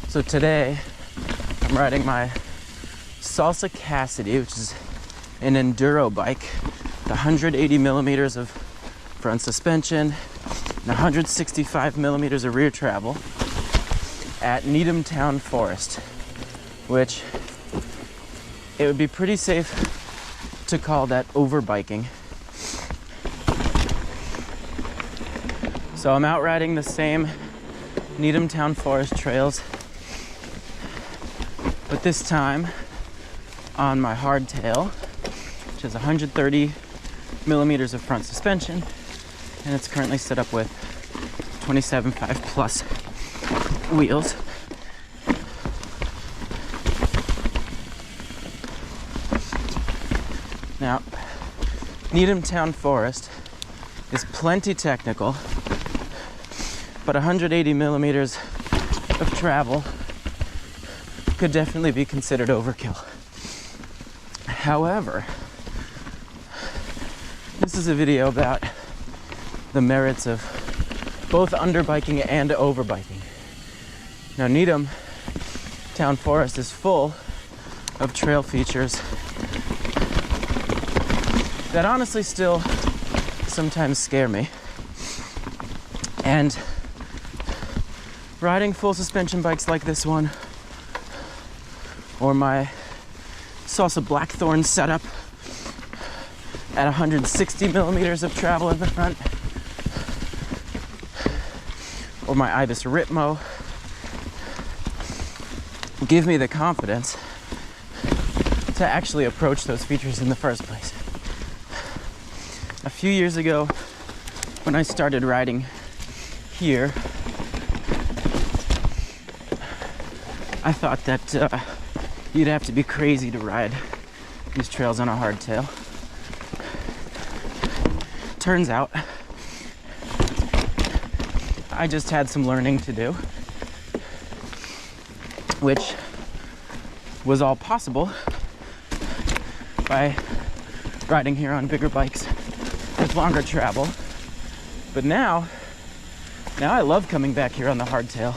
So today I'm riding my Salsa Cassidy, which is an enduro bike, with 180 millimeters of front suspension and 165 millimeters of rear travel at Needham Town Forest, which it would be pretty safe to call that overbiking. So I'm out riding the same Needham Town Forest trails, but this time on my hardtail, which has 130 millimeters of front suspension, and it's currently set up with 27.5 plus wheels. Now, Needham Town Forest is plenty technical, but 180 millimeters of travel could definitely be considered overkill. However, this is a video about the merits of both underbiking and overbiking. Now, Needham Town Forest is full of trail features that honestly still sometimes scare me. And riding full suspension bikes like this one, or my Salsa Blackthorn setup at 160 millimeters of travel in the front, or my Ibis Ritmo, give me the confidence to actually approach those features in the first place. A few years ago, when I started riding here, I thought that you'd have to be crazy to ride these trails on a hardtail. Turns out, I just had some learning to do, which was all possible by riding here on bigger bikes with longer travel. But now I love coming back here on the hardtail.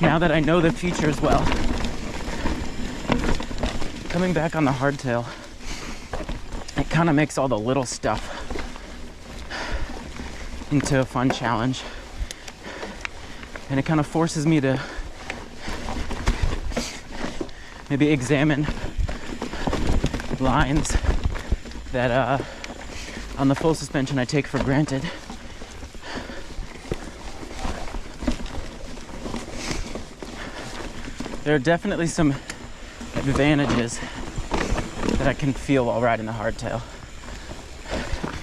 Now that I know the features well, coming back on the hardtail, it kind of makes all the little stuff into a fun challenge. And it kind of forces me to maybe examine lines that on the full suspension I take for granted. There are definitely some advantages that I can feel while riding the hardtail.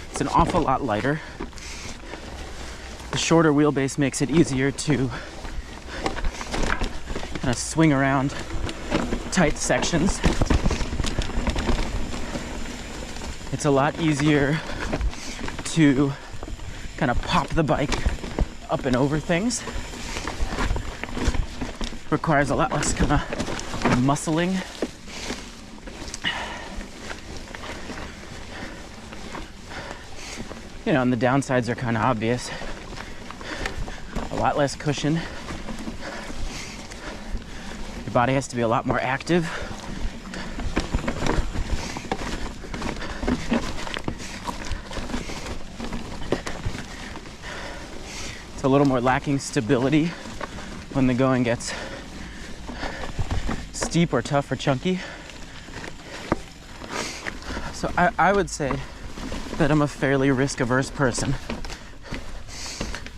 It's an awful lot lighter. The shorter wheelbase makes it easier to kind of swing around tight sections. It's a lot easier to kind of pop the bike up and over things. Requires a lot less kind of muscling. You know, and the downsides are kind of obvious. A lot less cushion. Your body has to be a lot more active. It's a little more lacking stability when the going gets steep or tough or chunky. So I would say that I'm a fairly risk-averse person.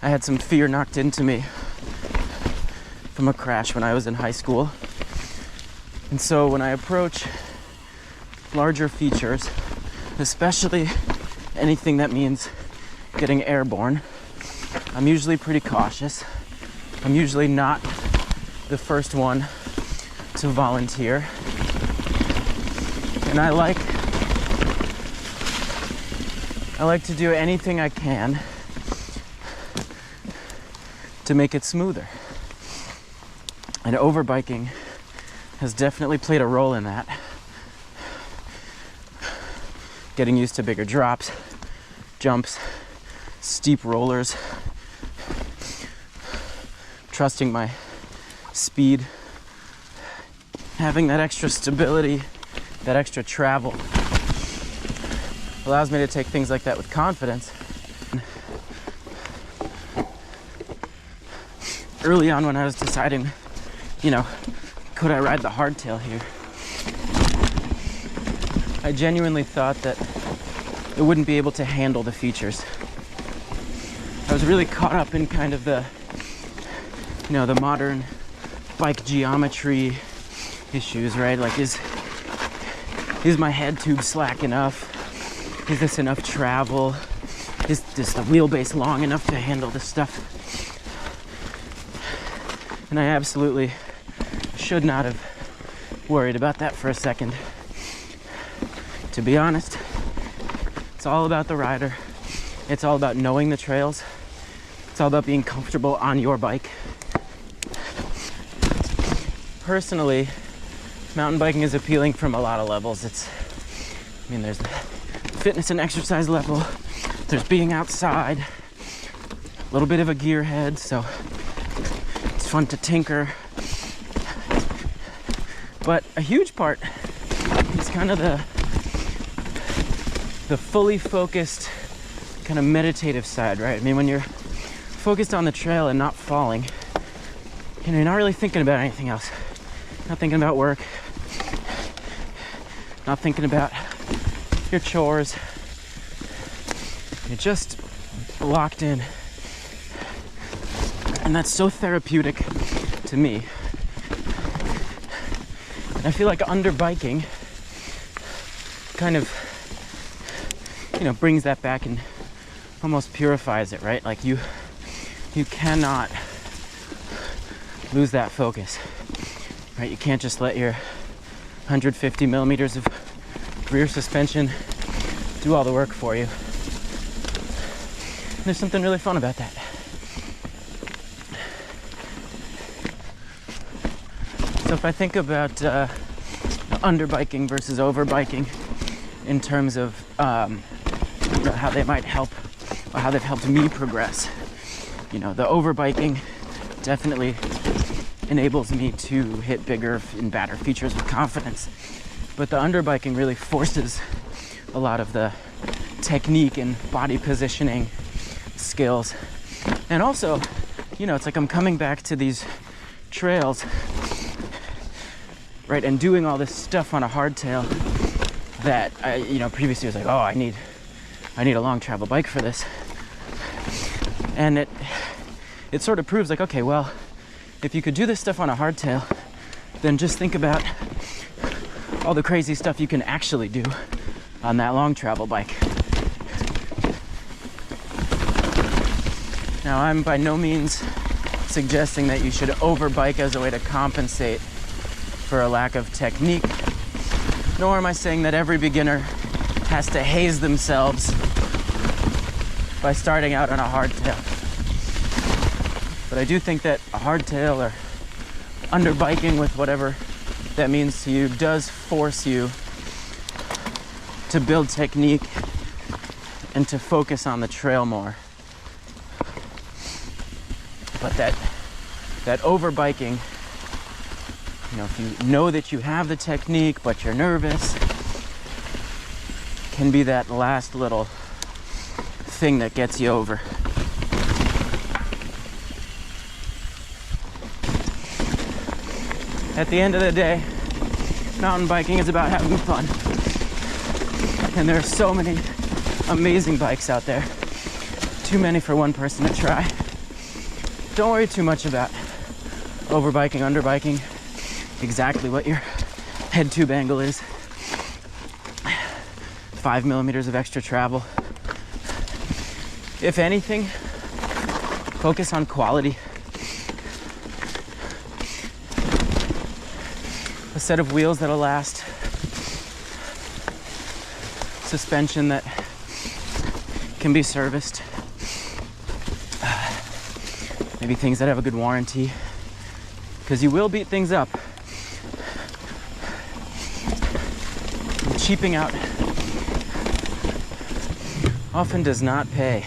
I had some fear knocked into me from a crash when I was in high school. And so when I approach larger features, especially anything that means getting airborne, I'm usually pretty cautious. I'm usually not the first one to volunteer. And I like to do anything I can to make it smoother. And overbiking has definitely played a role in that. Getting used to bigger drops, jumps, steep rollers. trusting my speed, having that extra stability, that extra travel allows me to take things like that with confidence. Early on when I was deciding, you know, could I ride the hardtail here, I genuinely thought that it wouldn't be able to handle the features. I was really caught up in kind of the, you know, the modern bike geometry issues, right? Like, is my head tube slack enough? Is this enough travel? Is the wheelbase long enough to handle this stuff? And I absolutely should not have worried about that for a second. To be honest, it's all about the rider. It's all about knowing the trails. It's all about being comfortable on your bike. Personally, mountain biking is appealing from a lot of levels. There's the fitness and exercise level. There's being outside. A little bit of a gearhead, so it's fun to tinker. But a huge part is kind of the fully focused, kind of meditative side, right? I mean, when you're focused on the trail and not falling, you know, you're not really thinking about anything else. Not thinking about work, not thinking about your chores. You're just locked in. And that's so therapeutic to me. And I feel like underbiking kind of, you know, brings that back and almost purifies it, right? Like you cannot lose that focus, right? You can't just let your 150 millimeters of rear suspension do all the work for you. And there's something really fun about that. So if I think about underbiking versus overbiking in terms of how they might help, or how they've helped me progress, you know, the overbiking definitely enables me to hit bigger and badder features with confidence, but the underbiking really forces a lot of the technique and body positioning skills. And also, you know, it's like I'm coming back to these trails, right, and doing all this stuff on a hardtail that I, you know, previously was like, oh, I need a long travel bike for this. And it sort of proves like, okay, well, if you could do this stuff on a hardtail, then just think about all the crazy stuff you can actually do on that long travel bike. Now, I'm by no means suggesting that you should overbike as a way to compensate for a lack of technique, nor am I saying that every beginner has to haze themselves by starting out on a hardtail. But I do think that a hardtail or underbiking, with whatever that means to you, does force you to build technique and to focus on the trail more. But that overbiking, you know, if you know that you have the technique but you're nervous, can be that last little thing that gets you over. At the end of the day, mountain biking is about having fun. And there are so many amazing bikes out there. Too many for one person to try. Don't worry too much about overbiking, underbiking, exactly what your head tube angle is. 5 millimeters of extra travel. If anything, focus on quality. A set of wheels that'll last. Suspension that can be serviced. Maybe things that have a good warranty. Because you will beat things up. Cheaping out often does not pay.